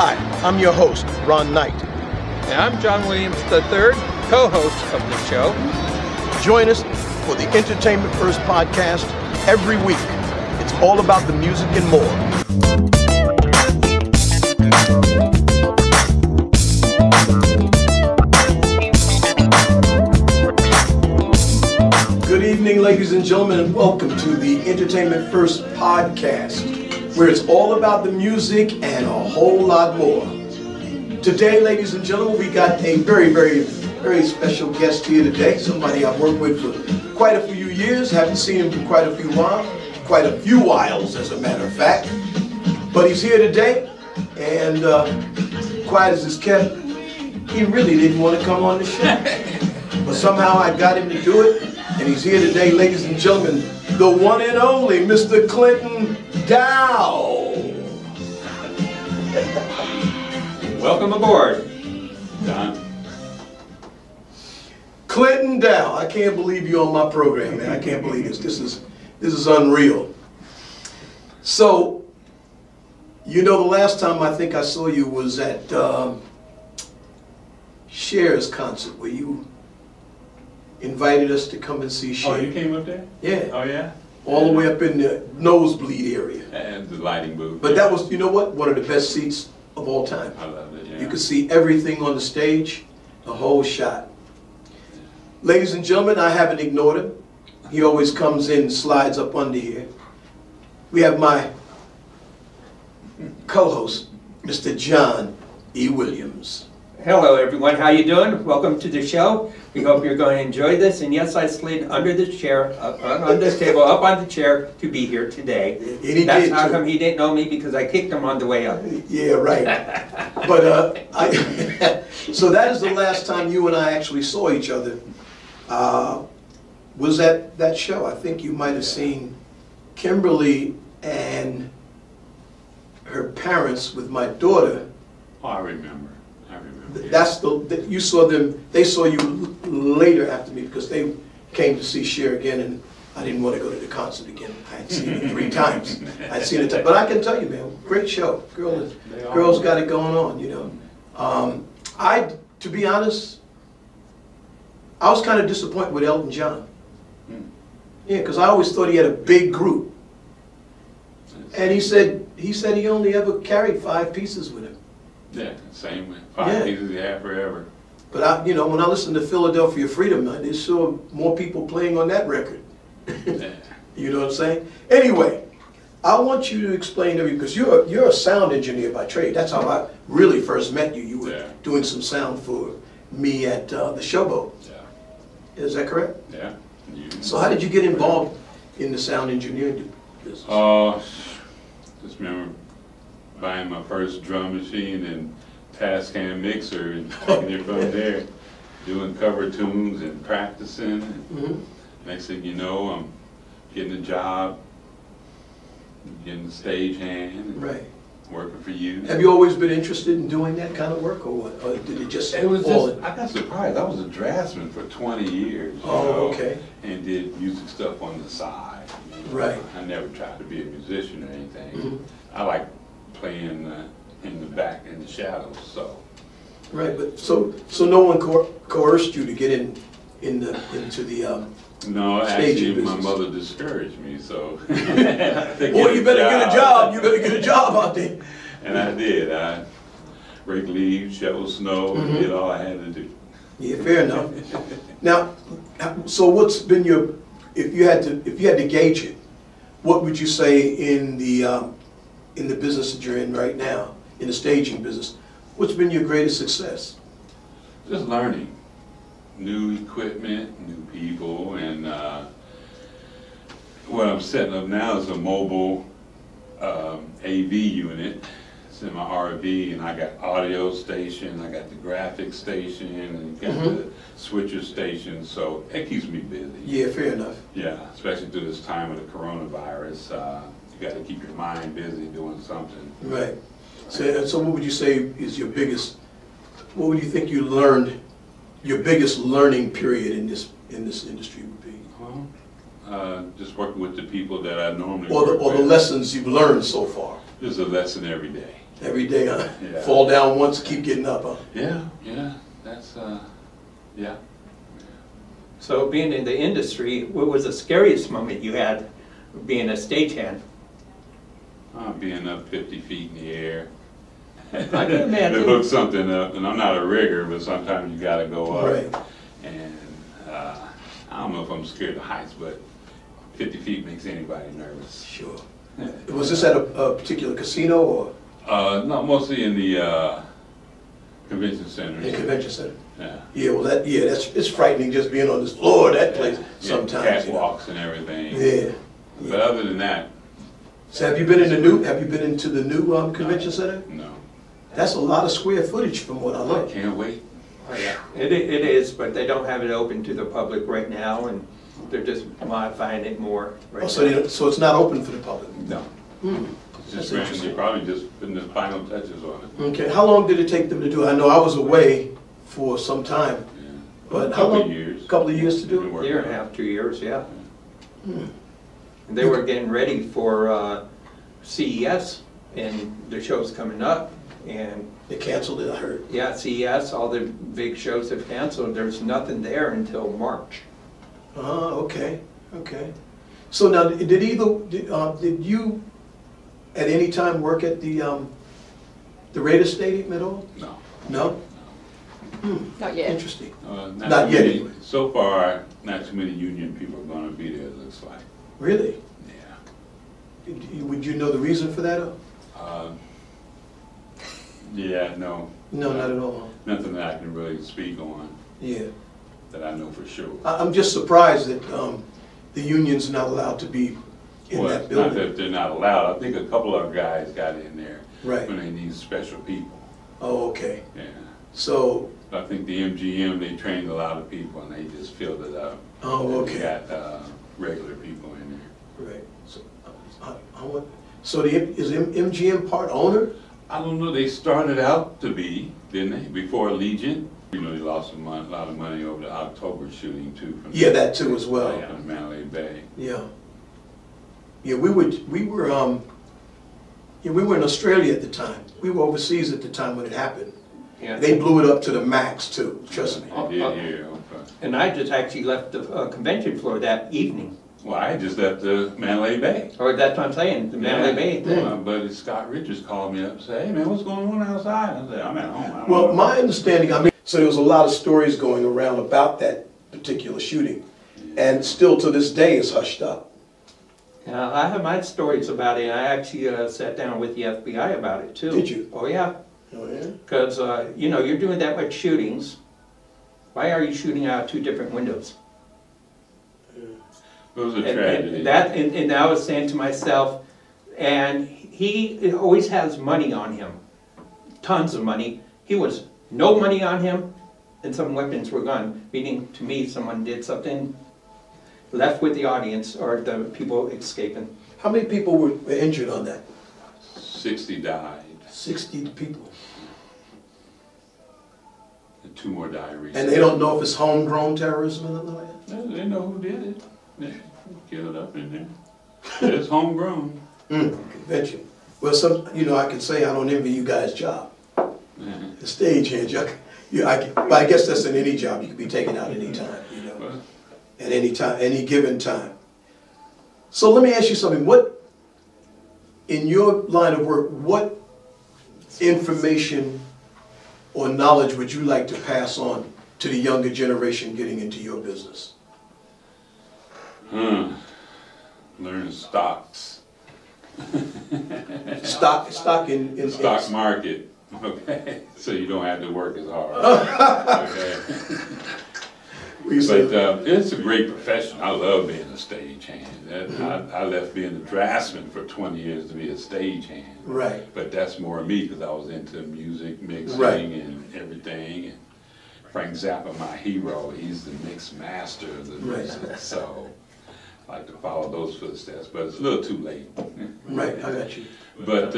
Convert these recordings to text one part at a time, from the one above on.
Hi, I'm your host, Ron Knight. And I'm John Williams III, co-host of the show. Join us for the Entertainment First Podcast every week. It's all about the music and more. Good evening, ladies and gentlemen, and welcome to the Entertainment First Podcast, where it's all about the music and a whole lot more. Today, ladies and gentlemen, we got a very special guest here today. Somebody I've worked with for quite a few years. Haven't seen him for quite a few whiles, as a matter of fact. But he's here today, and quiet as it's kept, he really didn't want to come on the show. But somehow I got him to do it, and he's here today, ladies and gentlemen, the one and only Mr. Clinton Dow. Welcome aboard, John. Clinton Dow, I can't believe you're on my program, man. I can't believe this. This is unreal. So, you know, the last time I think I saw you was at Cher's concert, where you invited us to come and see Cher. Oh, you came up there? Yeah. Oh, yeah? All the way up in the nosebleed area. And the lighting booth. But that was, you know what, one of the best seats of all time. I love it, yeah. You could see everything on the stage, the whole shot. Ladies and gentlemen, I haven't ignored him. He always comes in and slides up under here. We have my co-host, Mr. John E. Williams. Hello everyone, how you doing? Welcome to the show. We hope you're going to enjoy this. And yes, I slid under the chair, on this table, up on the chair to be here today. That's how come he didn't know me, because I kicked him on the way up. Yeah, right. But so that is the last time you and I actually saw each other. Was at that show. I think you might have seen Kimberly and her parents with my daughter. Oh, I remember. Yeah. That's you saw them. They saw you later after me, because they came to see Cher again, and I didn't want to go to the concert again. I had seen it 3 times. I'd seen it, but I can tell you, man, great show. Girls got it going on, you know. To be honest, I was kind of disappointed with Elton John. Yeah, because I always thought he had a big group, and he said he only ever carried 5 pieces with him. Yeah, same way. 5 pieces he had forever. But when I listened to Philadelphia Freedom Night, there's sure more people playing on that record. Yeah. You know what I'm saying? Anyway, I want you to explain to me, because you're a sound engineer by trade. That's how I really first met you. You were doing some sound for me at the Showboat. Yeah. Is that correct? Yeah. So how did you get involved in the sound engineering business? Just remember buying my first drum machine and Tascam mixer and taking it from there, doing cover tunes and practicing. And next thing you know, I'm getting a job, getting the stage hand, and working for you. Have you always been interested in doing that kind of work, or what? Or did it just fall in? I got surprised. I was a draftsman for 20 years. Okay. And did music stuff on the side. Right. I never tried to be a musician or anything. I like playing in the back, in the shadows. So. Right, but so no one coerced you to get into the no, actually, my mother discouraged me. So. Boy, you better get a job. You better get a job out there. And I did. I rake leaves, shovel snow, and did all I had to do. Yeah, fair enough. Now, so what's been your, if you had to gauge it, what would you say in the business that you're in right now, in the staging business? What's been your greatest success? Just learning new equipment, new people, and what I'm setting up now is a mobile AV unit. It's in my RV, and I got audio station, I got the graphics station, and got the switcher station, so it keeps me busy. Yeah, fair enough. Yeah, especially through this time of the coronavirus. You got to keep your mind busy doing something. Right. So what would you say is your biggest, what would you think you learned, your biggest learning period in this industry would be? Well, just working with the people that I normally or the lessons you've learned so far. There's a lesson every day. Every day, huh? Yeah. Fall down once, keep getting up, huh? Yeah, that's, yeah. So being in the industry, what was the scariest moment you had being a stagehand? Being up 50 feet in the air. I can imagine. To hook something up, and I'm not a rigger, but sometimes you gotta go up. Right. And I don't know if I'm scared of heights, but 50 feet makes anybody nervous. Sure. Was this at a particular casino or? No, mostly in the convention center. In convention center. Yeah. Yeah, well, it's frightening just being on this floor of that place sometimes. Catwalks and everything. Yeah. But other than that. So have you been into the new convention center? No. That's a lot of square footage from what I I look. can't wait. Oh, yeah. It is, but they don't have it open to the public right now, and they're just modifying it more right now. So it's not open for the public? No. It's just they're probably just putting the final touches on it. Okay, how long did it take them to do it? I know I was away for some time, Yeah. but A how long? couple of years. Couple of years to do it? A year and a half, 2 years, yeah. And they were getting ready for CES, and the show's coming up, and They canceled it, I heard. yeah, CES, all the big shows have canceled. There's nothing there until March. Okay. So now, did you at any time work at the Raiders Stadium at all? No. No? Not yet. Interesting. Not yet, many- anyway. So far, not too many union people are gonna be there, it looks like. Really? Yeah. Would you know the reason for that? Yeah, no. No, not at all. Nothing that I can really speak on Yeah. that I know for sure. I'm just surprised that the union's not allowed to be in Well, that it's not building. that they're not allowed. I think a couple of guys got in there Right. when they need special people. Oh, okay. Yeah. So, I think the MGM, they trained a lot of people and they just filled it up. oh, And okay. They got regular people in there. Right. So is MGM part owner? I don't know, they started out to be, didn't they, before Allegiant? You know, they lost a lot of money over the October shooting too. Yeah, that too as well. In Mandalay Bay. Yeah. Yeah, we were in Australia at the time. We were overseas at the time when it happened. Yeah. They blew it up to the max too, trust me. They did here, okay. And I just actually left the convention floor that evening. Well, I just left the Mandalay Bay. Or that's what I'm saying, the Mandalay Bay thing. My buddy Scott Richards called me up and said, hey man, what's going on outside? I said, I'm at home. I don't Well, know." my understanding, so there was a lot of stories going around about that particular shooting. And still to this day is hushed up. Yeah, I have my stories about it. I actually sat down with the FBI about it too. Did you? Oh yeah, Oh, yeah? because you're doing that much shootings. Why are you shooting out 2 different windows? It was a tragedy. And I was saying to myself, and he always has money on him, tons of money. He was no money on him, and some weapons were gone. Meaning, to me, someone did something, left with the audience or the people escaping. How many people were injured on that? 60 died. 60 people. And 2 more died recently. And they don't know if it's homegrown terrorism or nothing like that? They know who did it. They killed up in there. It's homegrown. Convention. Well, I can say I don't envy you guys' job. Yeah. The stagehand, but I guess that's in any job. You can be taken out any time, Well, at any time, any given time. So let me ask you something. What, in your line of work, what information or knowledge would you like to pass on to the younger generation getting into your business? Learn stocks. Stock in Stock market. Okay. So you don't have to work as hard. Okay. But it's a great profession. I love being a stagehand. I left being a draftsman for 20 years to be a stagehand. Right. But that's more me because I was into music, mixing Right. and everything. And Frank Zappa, my hero, he's the mix master of the Right. music. So I like to follow those footsteps, but it's a little too late. Right, I got you. But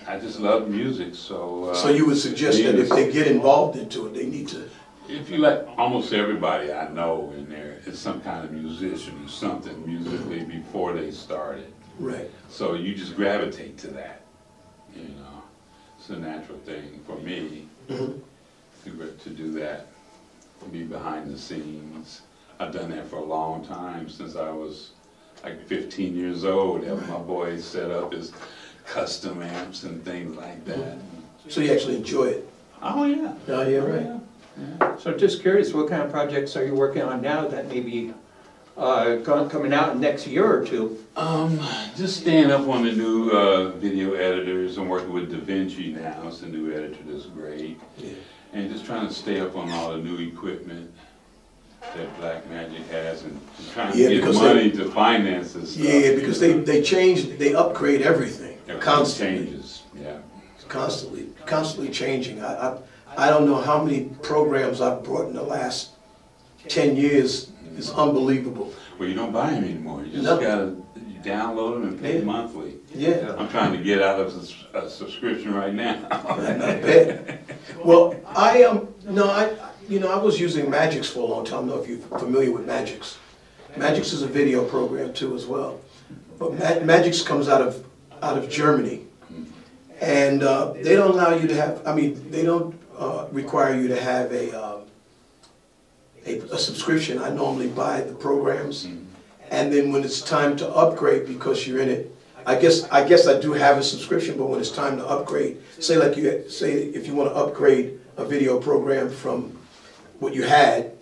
I just love music, so... So you would suggest that if they get involved into it, they need to... If you let almost everybody I know in there is some kind of musician or something musically before they started. Right. So you just gravitate to that. You know, it's a natural thing for me to do that, to be behind the scenes. I've done that for a long time, since I was like 15 years old, having my boys set up his custom amps and things like that. So you actually enjoy it? Oh yeah. Oh yeah, right. Yeah. So just curious, what kind of projects are you working on now that may be coming out in the next year or two? Just staying up on the new video editors. I'm working with DaVinci now. It's a new editor that's great. Yeah. And just trying to stay up on all the new equipment that Blackmagic has, and trying to get money to finance this stuff. Yeah, because they change, they upgrade everything. Constantly. Changes, yeah. Constantly changing. I don't know how many programs I've brought in the last 10 years. It's unbelievable. Well, you don't buy them anymore. You just gotta download them and pay monthly. Yeah. I'm trying to get out of a subscription right now. I bet. Well, I was using Magix for a long time. I don't know if you're familiar with Magix. Magix is a video program too as well. But Magix comes out of Germany. And they don't allow you to have, they don't require you to have a subscription. I normally buy the programs. And then when it's time to upgrade, because you're in it, I guess I do have a subscription, but when it's time to upgrade, say if you want to upgrade a video program from what you had,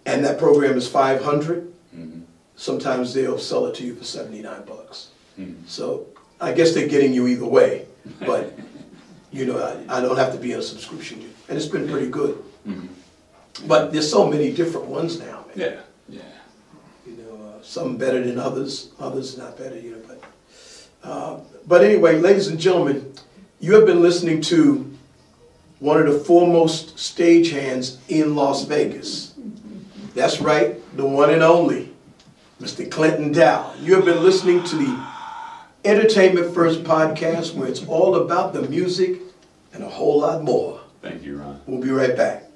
and that program is $500, sometimes they'll sell it to you for $79. So I guess they're getting you either way, but I don't have to be on a subscription, and it's been pretty good. But there's so many different ones now, man. Yeah. Some better than others not better, but anyway, ladies and gentlemen, you have been listening to one of the foremost stagehands in Las Vegas. That's right, the one and only, Mr. Clinton Dow. You have been listening to the Entertainment First Podcast, where it's all about the music and a whole lot more. Thank you, Ron. We'll be right back.